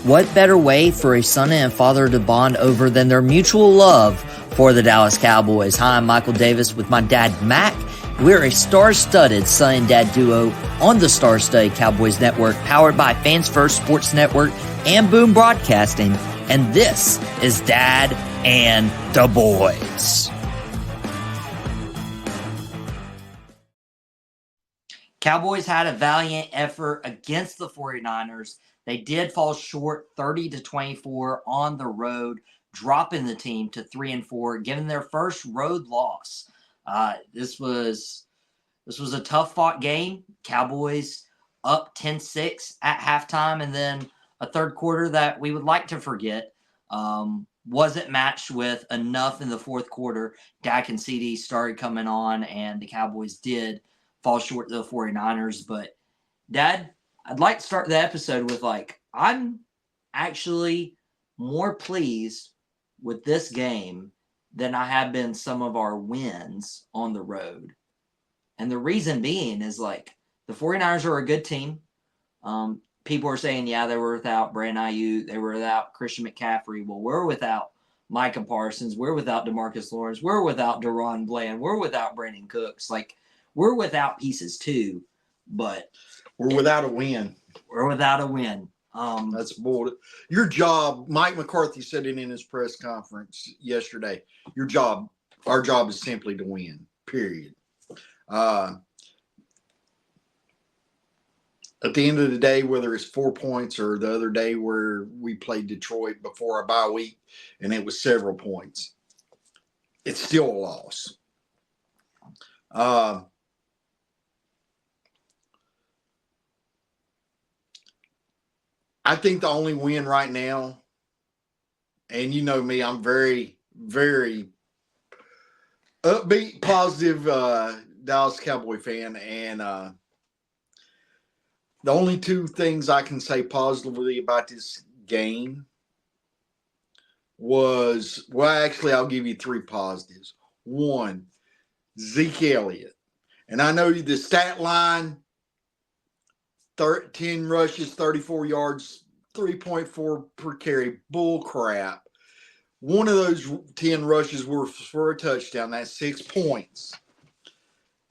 What better way for a son and father to bond over than their mutual love for the Dallas Cowboys? Hi, I'm Michael Davis with my dad, Mack. We're a star-studded son and dad duo on the star-studded Cowboys Network, powered by Fans First Sports Network and Boom Broadcasting. And this is Dad and the Boys. Cowboys had a valiant effort against the 49ers. They did fall short 30-24 on the road, dropping the team to 3-4, giving their first road loss. This was a tough-fought game. Cowboys up 10-6 at halftime, and then a third quarter that we would like to forget wasn't matched with enough in the fourth quarter. Dak and CD started coming on, and the Cowboys did fall short to the 49ers. But, Dad, I'd like to start the episode with, I'm actually more pleased with this game than I have been some of our wins on the road. And the reason being is, the 49ers are a good team. People are saying, yeah, they were without Brandon Ayuk. They were without Christian McCaffrey. Well, we're without Micah Parsons. We're without DeMarcus Lawrence. We're without Deron Bland. We're without Brandon Cooks. We're without pieces too, but we're without a win. We're without a win. That's bold. Your job, Mike McCarthy said it in his press conference yesterday. Our job is simply to win, period. At the end of the day, whether it's 4 points or the other day where we played Detroit before our bye week and it was several points, it's still a loss. I think the only win right now, and you know me, I'm very, very upbeat, positive Dallas Cowboy fan, and the only two things I can say positively about this game was, actually, I'll give you three positives. One, Zeke Elliott. And I know the stat line, 10 rushes, 34 yards, 3.4 per carry. Bull crap. One of those 10 rushes were for a touchdown. That's 6 points.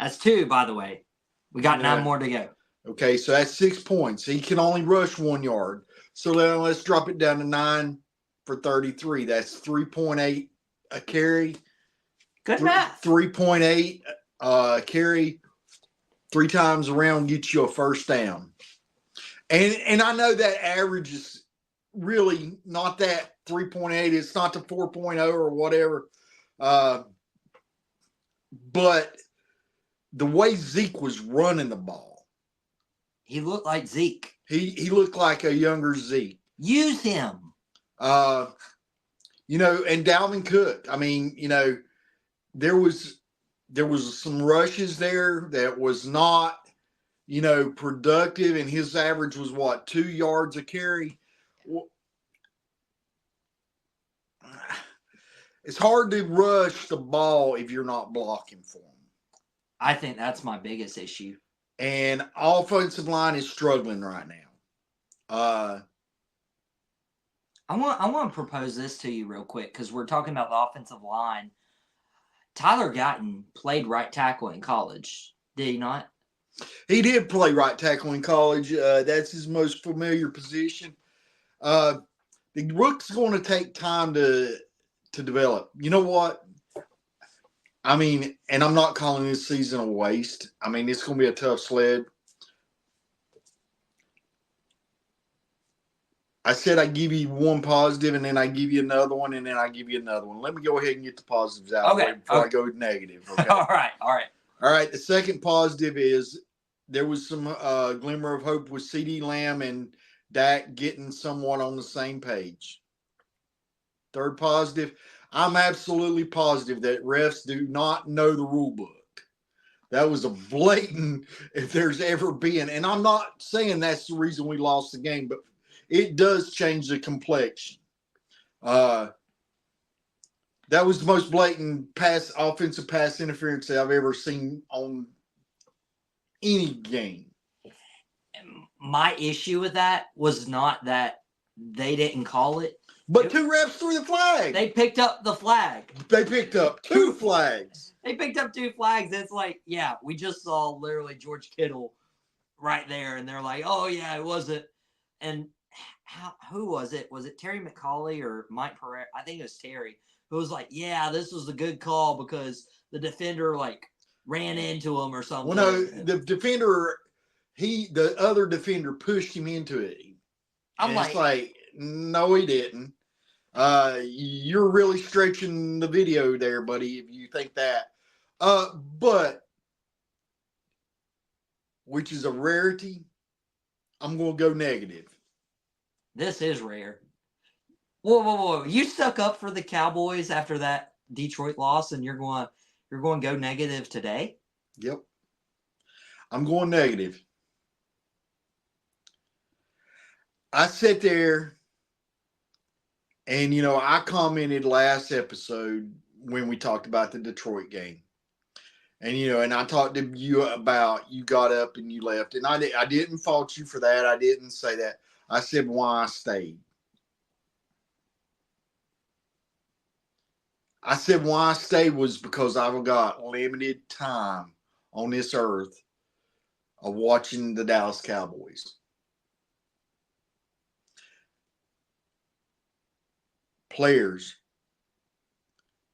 That's two, by the way. We got 9 more to go. Okay, so that's 6 points. He can only rush 1 yard. So then let's drop it down to 9 for 33. That's 3.8 a carry. Good math. 3.8 carry 3 times around gets you a first down. And I know that average is really not that 3.8. It's not the 4.0 or whatever. But the way Zeke was running the ball, he looked like Zeke. He looked like a younger Zeke. Use him. And Dalvin Cook. I mean, there was some rushes there that was not, productive, and his average was 2 yards a carry. It's hard to rush the ball if you're not blocking for him. I think that's my biggest issue. And offensive line is struggling right now. I want to propose this to you real quick because we're talking about the offensive line. Tyler Guyton played right tackle in college, did he not? He did play right tackle in college. That's his most familiar position. The rook's going to take time to develop. You know what? I mean, and I'm not calling this season a waste. I mean, it's going to be a tough sled. I said I give you one positive, and then I give you another one, and then I give you another one. Let me go ahead and get the positives out before I go negative. Okay? All right. The second positive is there was some glimmer of hope with CD Lamb and Dak getting somewhat on the same page. Third positive, I'm absolutely positive that refs do not know the rule book. That was a blatant, if there's ever been, and I'm not saying that's the reason we lost the game, but it does change the complexion. That was the most blatant offensive pass interference that I've ever seen on any game. My issue with that was not that they didn't call it. But 2 refs threw the flag. They picked up the flag. They picked up 2 flags. They picked up 2 flags. It's like, yeah, we just saw literally George Kittle right there, and they're like, oh yeah, it wasn't. And who was it? Was it Terry McCauley or Mike Pereira? I think it was Terry, who was like, yeah, this was a good call because the defender like ran into him or something. Well, no, the defender, the other defender pushed him into it. I'm and it's like, no, he didn't. You're really stretching the video there, buddy, if you think that. But which is a rarity, I'm going to go negative. This is rare. Whoa. You stuck up for the Cowboys after that Detroit loss, and you're going to go negative today? Yep. I'm going negative. I sit there and, I commented last episode when we talked about the Detroit game. And, and I talked to you about you got up and you left. And I didn't fault you for that. I didn't say that. I said why I stayed. I said why I stayed was because I've got limited time on this earth of watching the Dallas Cowboys. Players,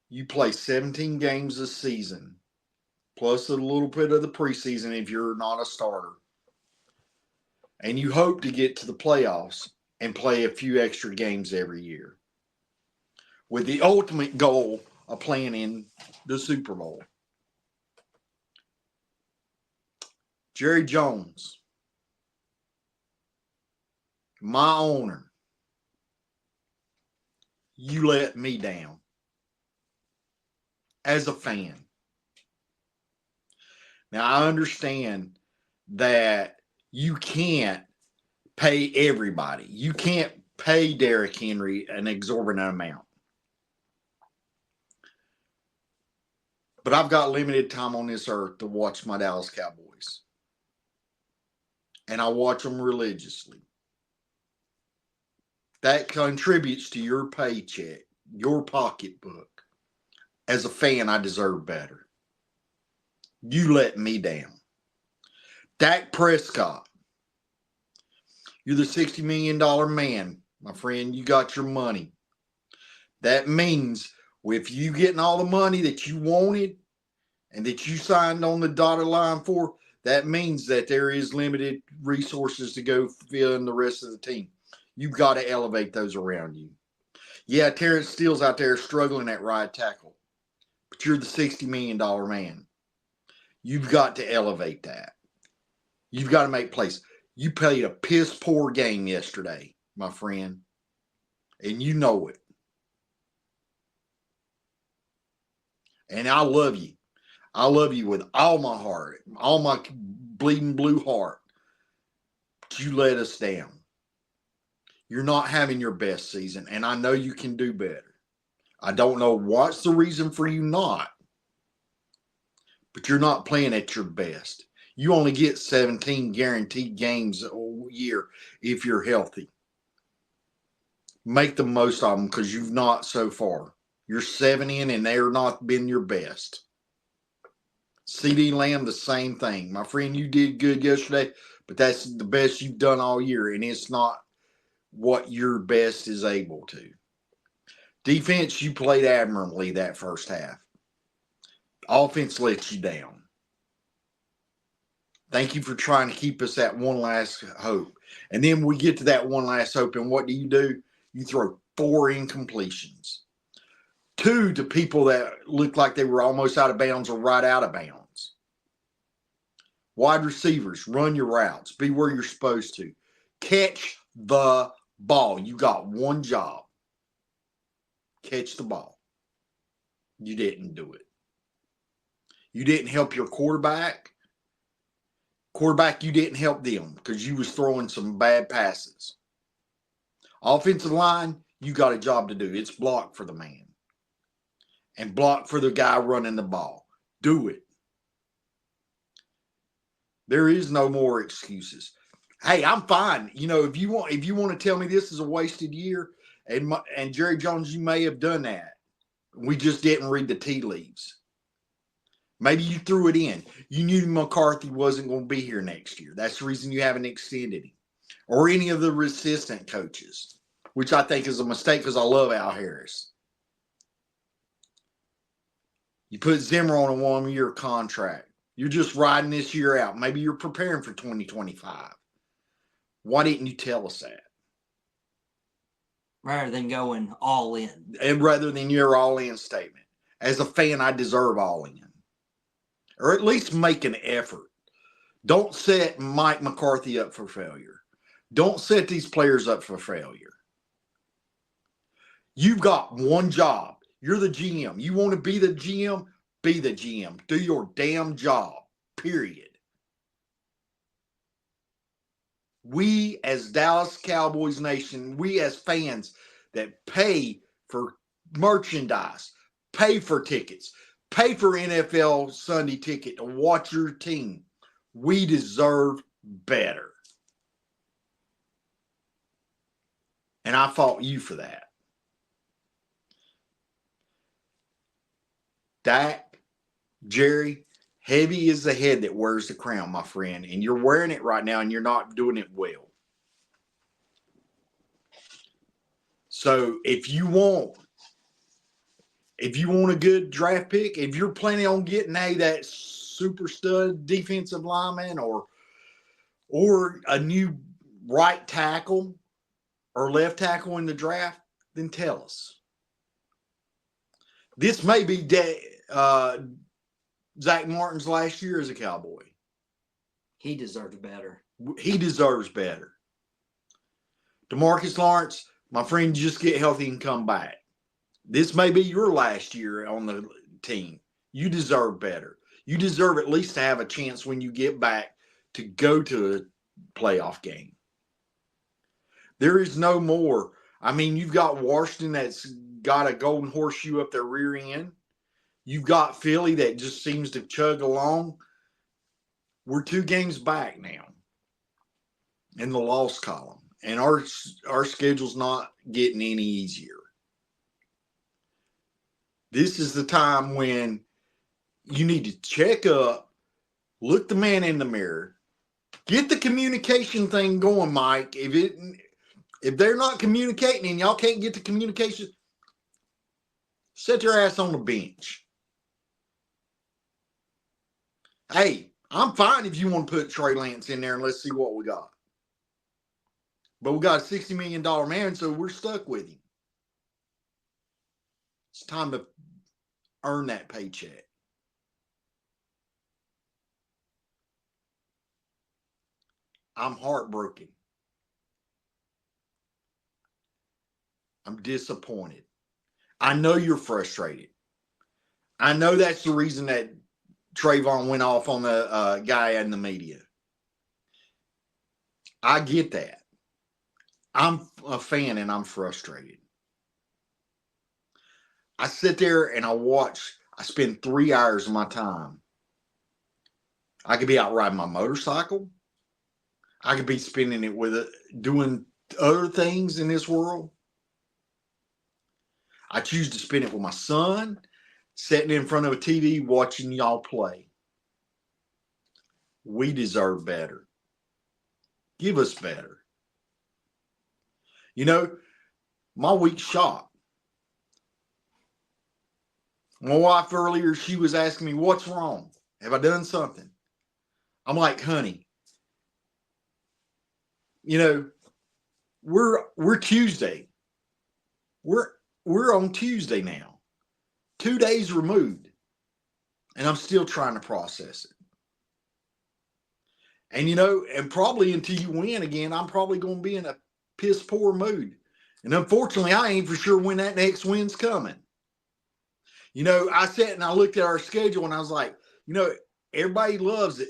you play 17 games a season, plus a little bit of the preseason if you're not a starter. And you hope to get to the playoffs and play a few extra games every year, with the ultimate goal of playing in the Super Bowl. Jerry Jones, my owner, you let me down as a fan. Now, I understand that you can't pay everybody. You can't pay Derrick Henry an exorbitant amount. But I've got limited time on this earth to watch my Dallas Cowboys. And I watch them religiously. That contributes to your paycheck, your pocketbook. As a fan, I deserve better. You let me down. Dak Prescott, you're the $60 million man, my friend. You got your money. That means if you getting all the money that you wanted and that you signed on the dotted line for, that means that there is limited resources to go fill in the rest of the team. You've got to elevate those around you. Yeah, Terrence Steele's out there struggling at right tackle, but you're the $60 million man. You've got to elevate that. You've got to make plays. You played a piss poor game yesterday, my friend, and you know it. And I love you. I love you with all my heart, all my bleeding blue heart. But you let us down. You're not having your best season, and I know you can do better. I don't know what's the reason for you not, but you're not playing at your best. You only get 17 guaranteed games a year if you're healthy. Make the most of them because you've not so far. You're 7 in, and they're not been your best. CD Lamb, the same thing. My friend, you did good yesterday, but that's the best you've done all year, and it's not what your best is able to. Defense, you played admirably that first half. Offense lets you down. Thank you for trying to keep us at one last hope. And then we get to that one last hope, and what do? You throw 4 incompletions. 2 to people that looked like they were almost out of bounds or right out of bounds. Wide receivers, run your routes. Be where you're supposed to. Catch the ball. You got one job. Catch the ball. You didn't do it. You didn't help your quarterback. You didn't help them because you was throwing some bad passes. Offensive line, you got a job to do. It's block for the man. And block for the guy running the ball. Do it. There is no more excuses. Hey, I'm fine. If you want to tell me this is a wasted year, and Jerry Jones, you may have done that. We just didn't read the tea leaves. Maybe you threw it in. You knew McCarthy wasn't going to be here next year. That's the reason you haven't extended him, or any of the assistant coaches, which I think is a mistake because I love Al Harris. You put Zimmer on a 1-year contract. You're just riding this year out. Maybe you're preparing for 2025. Why didn't you tell us that? Rather than going all in. And rather than your all-in statement. As a fan, I deserve all in. Or at least make an effort. Don't set Mike McCarthy up for failure. Don't set these players up for failure. You've got one job. You're the GM. You want to be the GM? Be the GM. Do your damn job. Period. We as Dallas Cowboys Nation, we as fans that pay for merchandise, pay for tickets, pay for NFL Sunday ticket to watch your team, we deserve better. And I fought you for that. Dak, Jerry, heavy is the head that wears the crown, my friend. And you're wearing it right now and you're not doing it well. So if you want a good draft pick, if you're planning on getting that super stud defensive lineman or a new right tackle or left tackle in the draft, then tell us. This may be Zach Martin's last year as a Cowboy. He deserves better. He deserves better. DeMarcus Lawrence, my friend, just get healthy and come back. This may be your last year on the team. You deserve better. You deserve at least to have a chance when you get back to go to a playoff game. There is no more. I mean, you've got Washington that's got a golden horseshoe up their rear end. You've got Philly that just seems to chug along. We're 2 games back now in the loss column, and our schedule's not getting any easier. This is the time when you need to check up, look the man in the mirror, get the communication thing going, Mike. If they're not communicating and y'all can't get the communication, set your ass on the bench. Hey, I'm fine if you want to put Trey Lance in there and let's see what we got. But we got a $60 million man, so we're stuck with him. It's time to earn that paycheck. I'm heartbroken. I'm disappointed. I know you're frustrated. I know that's the reason that Trayvon went off on the guy in the media. I get that. I'm a fan and I'm frustrated. I sit there and I watch. I spend 3 hours of my time. I could be out riding my motorcycle. I could be spending it doing other things in this world. I choose to spend it with my son, sitting in front of a TV watching y'all play. We deserve better. Give us better. You know, my week's shot. My wife earlier, she was asking me, what's wrong? Have I done something? I'm like, honey, you know, we're Tuesday. We're on Tuesday now. 2 days removed. And I'm still trying to process it. And you know, and probably until you win again, I'm probably going to be in a piss poor mood. And unfortunately, I ain't for sure when that next win's coming. You know, I sat and I looked at our schedule and I was like, you know, everybody loves it.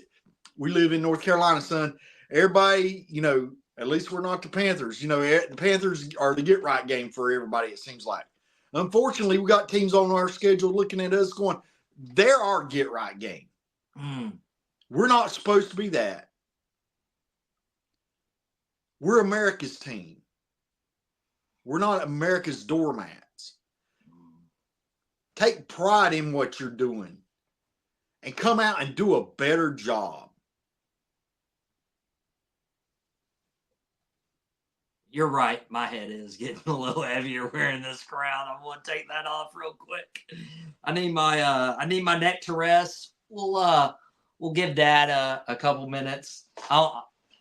We live in North Carolina, son. Everybody, you know, at least we're not the Panthers. You know, the Panthers are the get-right game for everybody, it seems like. Unfortunately, we got teams on our schedule looking at us going, they're our get-right game. We're not supposed to be that. We're America's team. We're not America's doormats. Take pride in what you're doing and come out and do a better job. You're right. My head is getting a little heavier wearing this crown. I'm gonna take that off real quick. I need my neck to rest. We'll give Dad a couple minutes.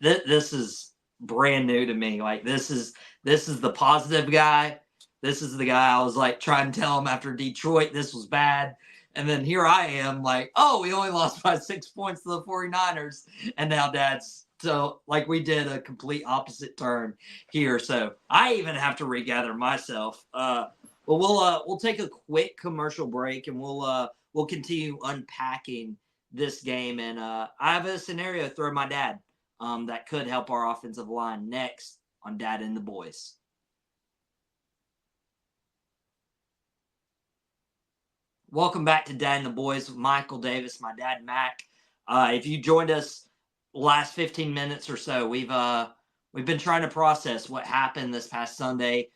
This is brand new to me. Like this is the positive guy. This is the guy I was like trying to tell him after Detroit this was bad. And then here I am like, oh, we only lost by 6 points to the 49ers. And now Dad's so like we did a complete opposite turn here. So I even have to regather myself. But we'll take a quick commercial break and we'll continue unpacking this game. And I have a scenario to throw my dad that could help our offensive line next on Dad and the Boys. Welcome back to Dad and the Boys with Michael Davis, my dad Mack. If you joined us last 15 minutes or so, we've been trying to process what happened this past Sunday.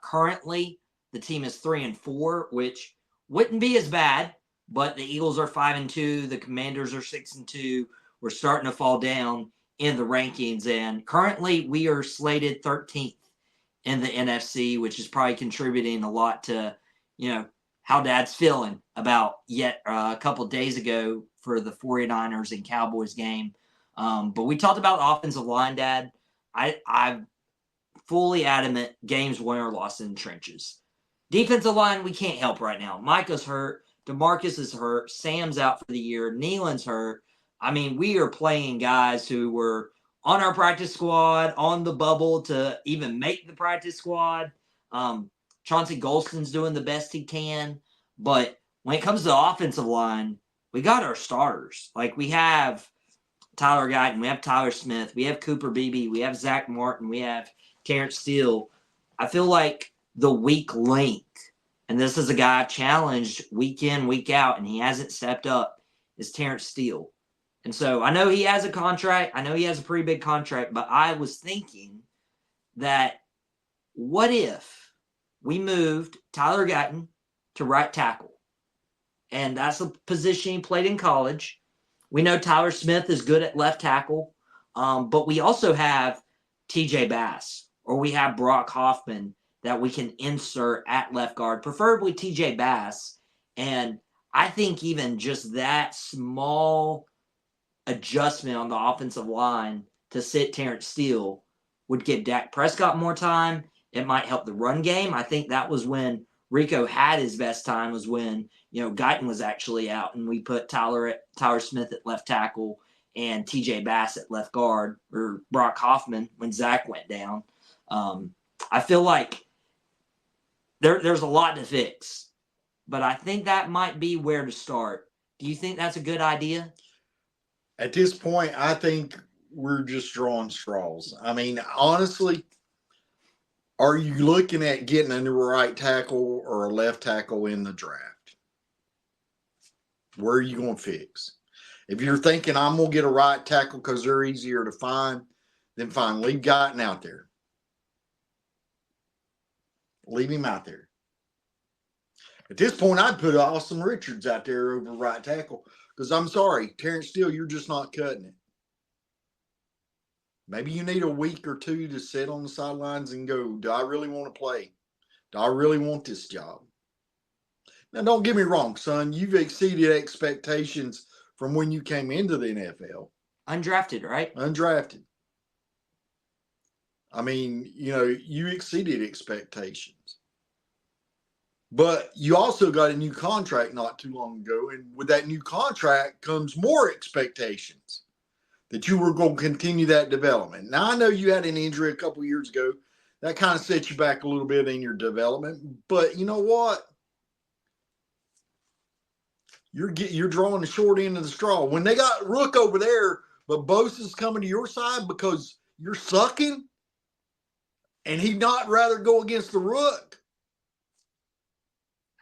Currently, the team is 3-4, which wouldn't be as bad, but the Eagles are 5-2, the Commanders are 6-2. We're starting to fall down in the rankings, and currently we are slated 13th in the NFC, which is probably contributing a lot to how Dad's feeling about yet a couple of days ago for the 49ers and Cowboys game. But we talked about the offensive line, Dad. I'm fully adamant games won or lost in the trenches. Defensive line, we can't help right now. Micah's hurt. DeMarcus is hurt. Sam's out for the year. Nealon's hurt. I mean, we are playing guys who were on our practice squad, on the bubble to even make the practice squad. Chauncey Golston's doing the best he can. But when it comes to the offensive line, we got our starters. Like we have Tyler Guyton, we have Tyler Smith, we have Cooper Beebe, we have Zach Martin, we have Terrence Steele. I feel like the weak link, and this is a guy I've challenged week in, week out, and he hasn't stepped up, is Terrence Steele. And so I know he has a contract. I know he has a pretty big contract, but I was thinking that what if we moved Tyler Guyton to right tackle? And that's a position he played in college. We know Tyler Smith is good at left tackle, but we also have TJ Bass, or we have Brock Hoffman that we can insert at left guard, preferably TJ Bass. And I think even just that small adjustment on the offensive line to sit Terrence Steele would give Dak Prescott more time. It might help the run game. I think that was when Rico had his best time, was when Guyton was actually out, and we put Tyler Smith at left tackle and TJ Bass at left guard, or Brock Hoffman when Zach went down. I feel like there's a lot to fix, but I think that might be where to start. Do you think that's a good idea? At this point, I think we're just drawing straws. I mean, honestly, are you looking at getting a right tackle or a left tackle in the draft? Where are you going to fix? If you're thinking I'm going to get a right tackle because they're easier to find, then fine, leave Guyton out there. Leave him out there. At this point, I'd put Austin Richards out there over right tackle because I'm sorry, Terrence Steele, you're just not cutting it. Maybe you need a week or two to sit on the sidelines and go, do I really want to play? Do I really want this job? Now, don't get me wrong, son. You've exceeded expectations from when you came into the NFL. Undrafted, right? Undrafted. I mean, you exceeded expectations. But you also got a new contract not too long ago. And with that new contract comes more expectations that you were going to continue that development. Now, I know you had an injury a couple years ago. That kind of set you back a little bit in your development. But you know what? You're drawing the short end of the straw. When they got Rook over there, but Bosa's coming to your side because you're sucking, and he'd not rather go against the Rook.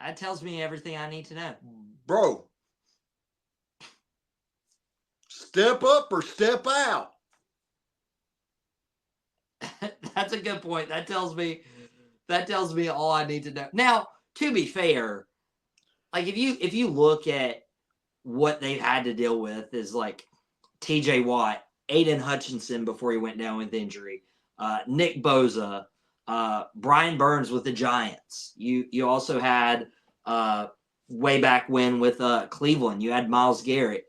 That tells me everything I need to know. Bro, step up or step out. a good point. That tells me all I need to know. Now, to be fair, like if you look at what they've had to deal with is like T.J. Watt, Aiden Hutchinson before he went down with injury, Nick Bosa, Brian Burns with the Giants. You also had way back when with Cleveland, you had Myles Garrett.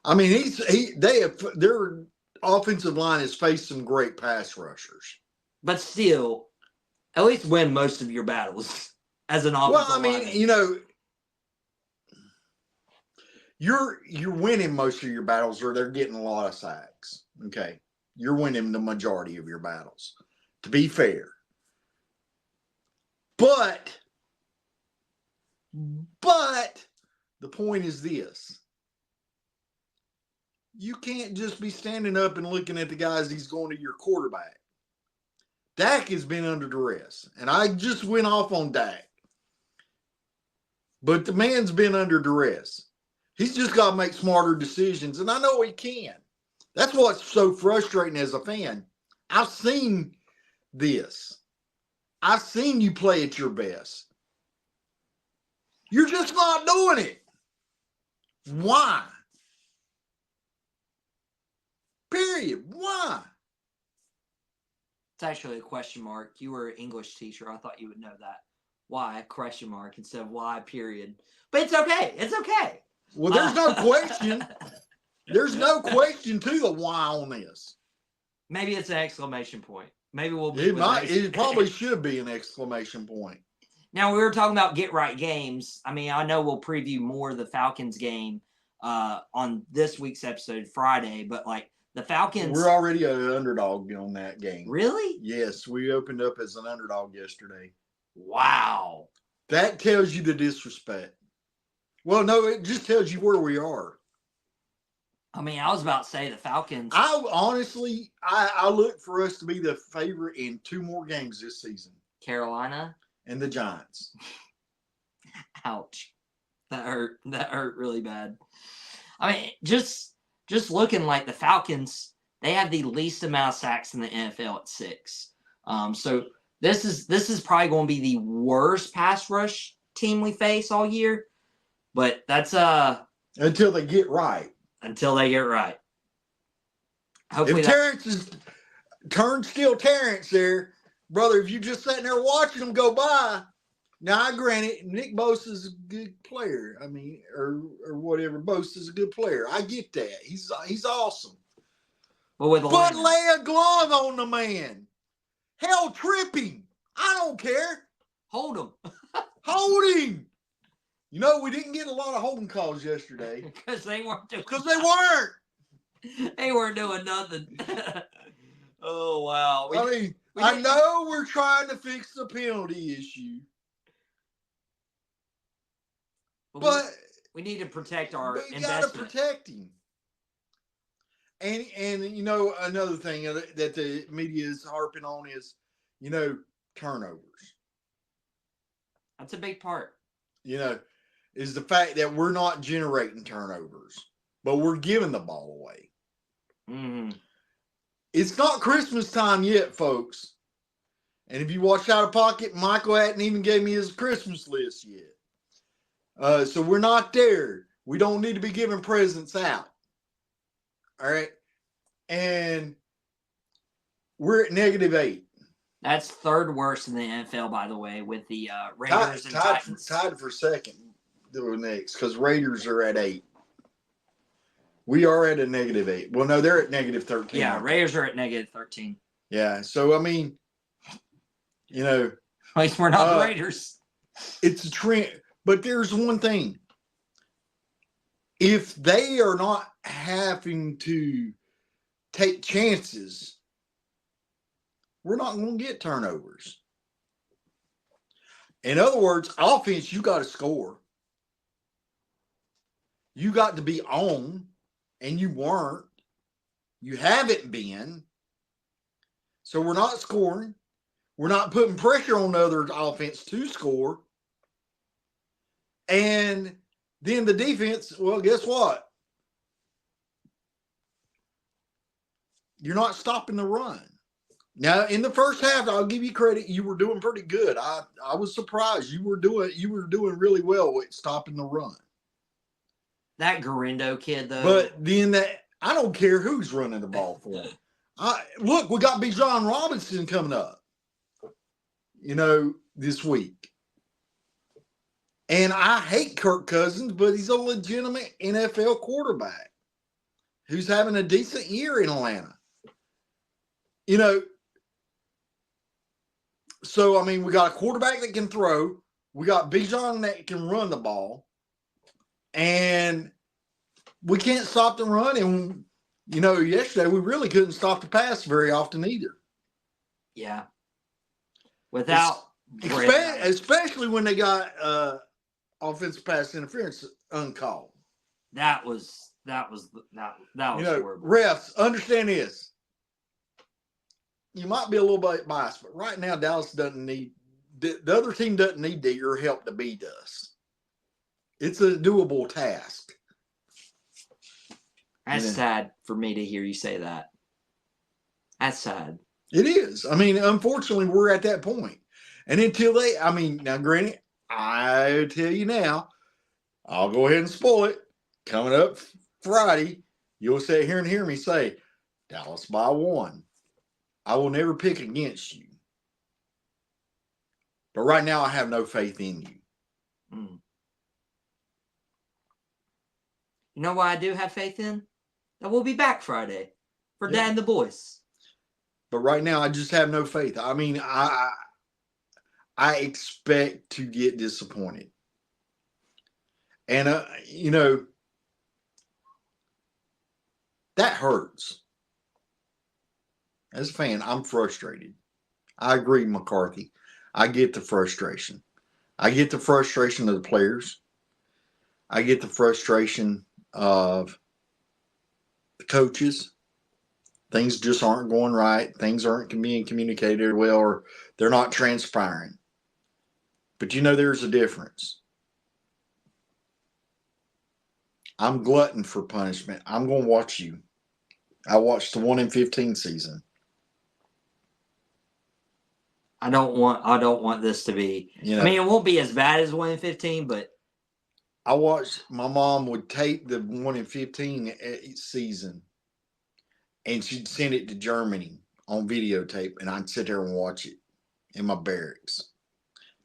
I mean, their offensive line has faced some great pass rushers, but still, at least win most of your battles as an offensive Well, I mean, lineman. You're winning most of your battles, or they're getting a lot of sacks. Okay, you're winning the majority of your battles. To be fair, but the point is this: you can't just be standing up and looking at the guys he's going to your quarterback. Dak has been under duress, and I just went off on Dak, but the man's been under duress. He's just got to make smarter decisions, and I know he can. That's what's so frustrating as a fan. I've seen this. I've seen you play at your best. You're just not doing it. Why? Period. Why? It's actually a question mark. You were an English teacher. I thought you would know that. Why? Question mark instead of why, period. But it's okay. It's okay. Well, there's no question. There's no question to the why on this. Maybe it's an exclamation point. Maybe we'll be. It probably should be an exclamation point. Now, we were talking about get right games. I mean, I know we'll preview more of the Falcons game on this week's episode Friday, but like the Falcons. We're already an underdog on that game. Really? Yes, we opened up as an underdog yesterday. Wow. That tells you the disrespect. Well, no, it just tells you where we are. I mean, I was about to say the Falcons. I look for us to be the favorite in 2 more games this season. Carolina and the Giants. Ouch. That hurt. That hurt really bad. I mean, just looking like the Falcons, they have the least amount of sacks in the NFL at 6. So this is probably going to be the worst pass rush team we face all year. But that's until they get right. Hopefully if Terrence is turnstile Terrence there, brother, if you're just sitting there watching them go by, now I grant it, Nick Bosa's a good player. I mean, or whatever. Bosa's a good player. I get that. He's awesome. But lay a glove on the man. Hell, trip him. I don't care. Hold him. Hold him. You know, we didn't get a lot of holding calls yesterday. Because they weren't doing They weren't doing nothing. Oh, wow. I know we're trying to fix the penalty issue. But we need to protect our investment. We got to protect him. And you know, another thing that the media is harping on is, you know, turnovers. That's a big part. You know, is the fact that we're not generating turnovers, but we're giving the ball away. Mm-hmm. It's not Christmas time yet, folks. And if you watch Out of Pocket, Michael hadn't even gave me his Christmas list yet. So we're not there. We don't need to be giving presents out. All right. And we're at -8. That's third worst in the NFL, by the way, with the Raiders and Titans. Tied for second the next, because Raiders are at 8. We are at a -8. Well, no, they're at -13. Yeah, Raiders are at -13. Yeah. So, I mean, you know. At least we're not the Raiders. It's a trend. But there's one thing. If they are not having to take chances, we're not going to get turnovers. In other words, offense, you got to score. You got to be on, and you weren't. You haven't been. So we're not scoring. We're not putting pressure on the other offense to score. And then the defense, well, guess what? You're not stopping the run. Now, in the first half, I'll give you credit. You were doing pretty good. I was surprised. You were doing really well with stopping the run. That Garindo kid, though. But then I don't care who's running the ball for him. Look, we got Bijan Robinson coming up, this week. And I hate Kirk Cousins, but he's a legitimate NFL quarterback who's having a decent year in Atlanta. So, I mean, we got a quarterback that can throw. We got Bijan that can run the ball. And we can't stop the run. And, yesterday we really couldn't stop the pass very often either. Yeah. Without especially when they got offensive pass interference uncalled. That was horrible. Refs, understand this. You might be a little bit biased, but right now Dallas doesn't need the other team doesn't need your help to beat us. It's a doable task. That's sad for me to hear you say that. That's sad. It is. I mean, unfortunately, we're at that point. And until now, granted, I tell you now, I'll go ahead and spoil it. Coming up Friday, you'll sit here and hear me say, Dallas by 1. I will never pick against you. But right now, I have no faith in you. Mm. You know why I do have faith in? That we'll be back Friday for Dad and the boys. But right now, I just have no faith. I mean, I expect to get disappointed. And, that hurts. As a fan, I'm frustrated. I agree, McCarthy. I get the frustration. I get the frustration of the players. I get the frustration of the coaches. Things just aren't going right. Things aren't being communicated well, or they're not transpiring. But there's a difference. I'm glutton for punishment. I'm going to watch you. I watched the 1-15 season. I don't want this to be. I mean, it won't be as bad as 1-15, but I watched. My mom would tape the 1-15 season, and she'd send it to Germany on videotape, and I'd sit there and watch it in my barracks,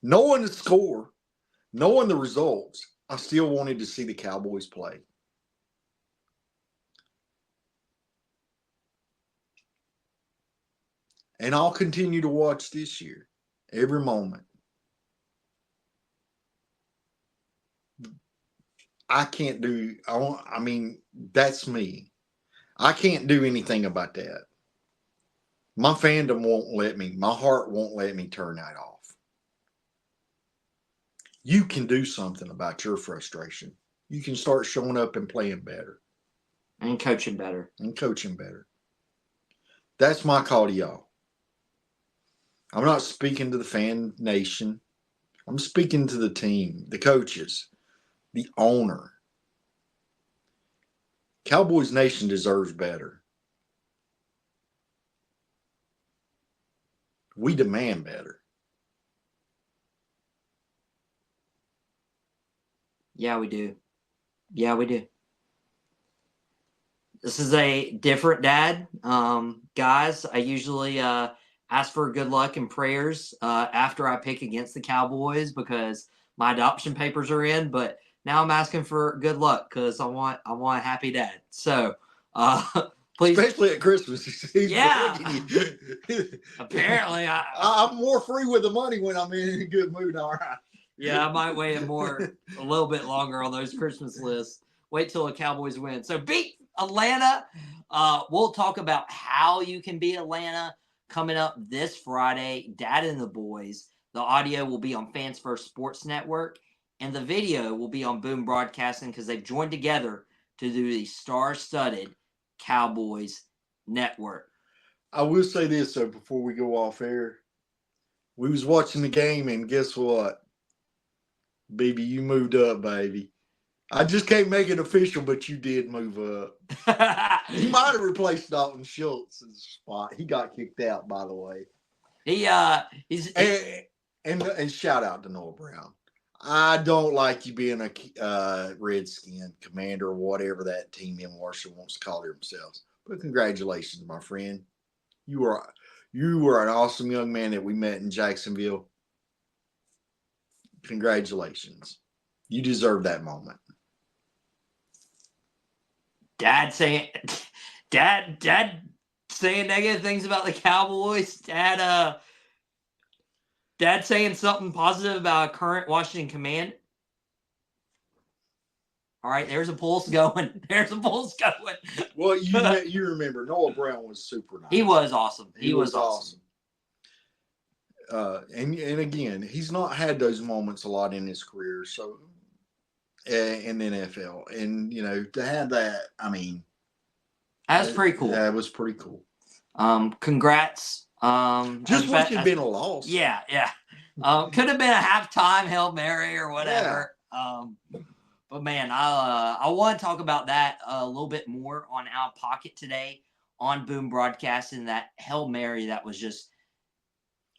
knowing the score, knowing the results. I still wanted to see the Cowboys play. And I'll continue to watch this year, every moment. I can't do, that's me. I can't do anything about that. My fandom won't let me. My heart won't let me turn that off. You can do something about your frustration. You can start showing up and playing better. And coaching better. That's my call to y'all. I'm not speaking to the fan nation. I'm speaking to the team, the coaches, the owner. Cowboys Nation deserves better. We demand better. Yeah, we do. This is a different dad. Guys, I usually ask for good luck and prayers after I pick against the Cowboys because my adoption papers are in, but now I'm asking for good luck because I want a happy dad. So please, especially at Christmas. Yeah. Apparently, I'm more free with the money when I'm in a good mood. All right. Yeah, I might wait a little bit longer on those Christmas lists. Wait till the Cowboys win. So beat Atlanta. We'll talk about how you can beat Atlanta coming up this Friday. Dad and the boys. The audio will be on Fans First Sports Network, and the video will be on Boom Broadcasting because they've joined together to do the star-studded Cowboys Network. I will say this, though, before we go off air. We was watching the game, and guess what? Baby, you moved up, baby. I just can't make it official, but you did move up. He might have replaced Dalton Schultz's spot. He got kicked out, by the way. And shout out to Noah Brown. I don't like you being a Redskin commander or whatever that team in Marshall wants to call themselves. But congratulations, my friend. You were an awesome young man that we met in Jacksonville. Congratulations. You deserve that moment. Dad saying negative things about the Cowboys. Dad saying something positive about a current Washington command. All right, there's a pulse going. There's a pulse going. Well, you remember Noah Brown was super nice. He was awesome. He was awesome. And again, he's not had those moments a lot in his career. So in the NFL, and to have that, I mean, that was pretty cool. That was pretty cool. Congrats. Just wish it'd been a loss. Yeah. Could have been a halftime Hail Mary or whatever. Yeah. But man, I want to talk about that a little bit more on Out of Pocket today on Boom Broadcasting. That Hail Mary that was just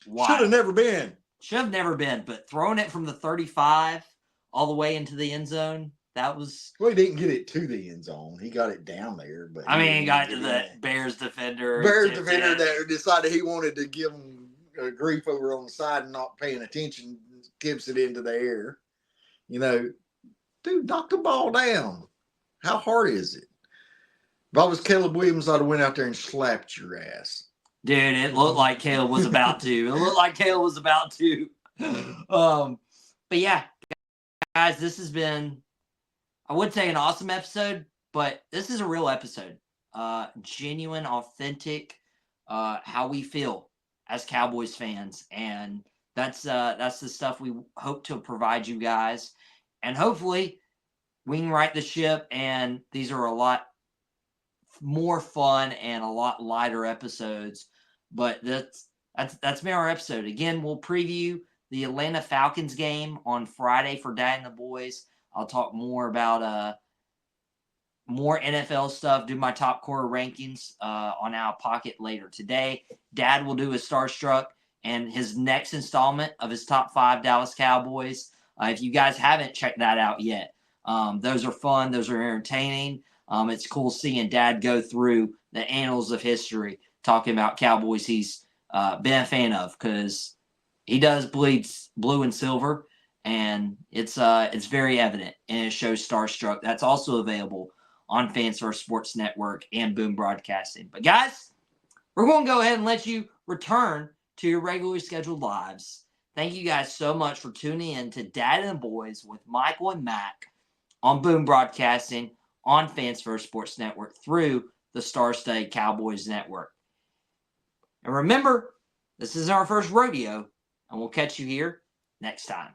wild. Should have never been. Should have never been, but throwing it from the 35 all the way into the end zone, that was... Well, he didn't get it to the end zone. He got it down there. But he got it to the Bears defender. That decided he wanted to give him grief over on the side and not paying attention, tips it into the air. Dude, knock the ball down. How hard is it? If I was Caleb Williams, I'd have went out there and slapped your ass. Dude, it looked like Caleb was about to. But yeah, guys, this has been, I would say, an awesome episode, but this is a real episode. Genuine, authentic, how we feel as Cowboys fans. And that's the stuff we hope to provide you guys. And hopefully we can right the ship, and these are a lot more fun and a lot lighter episodes. But that's been our episode. Again, we'll preview the Atlanta Falcons game on Friday for Dad and the boys. I'll talk more about more NFL stuff, do my top quarter rankings on Out of Pocket later today. Dad will do his Starstruck and his next installment of his top 5 Dallas Cowboys. If you guys haven't checked that out yet, those are fun. Those are entertaining. It's cool seeing Dad go through the annals of history, talking about Cowboys he's been a fan of, because he does bleed blue and silver, and it's very evident in his show Starstruck. That's also available on Fans First Sports Network and Boom Broadcasting. But guys, we're going to go ahead and let you return to your regularly scheduled lives. Thank you guys so much for tuning in to Dad and the Boys with Michael and Mack on Boom Broadcasting on Fans First Sports Network through the Star-Studded Cowboys Network. And remember, this is our first rodeo, and we'll catch you here next time.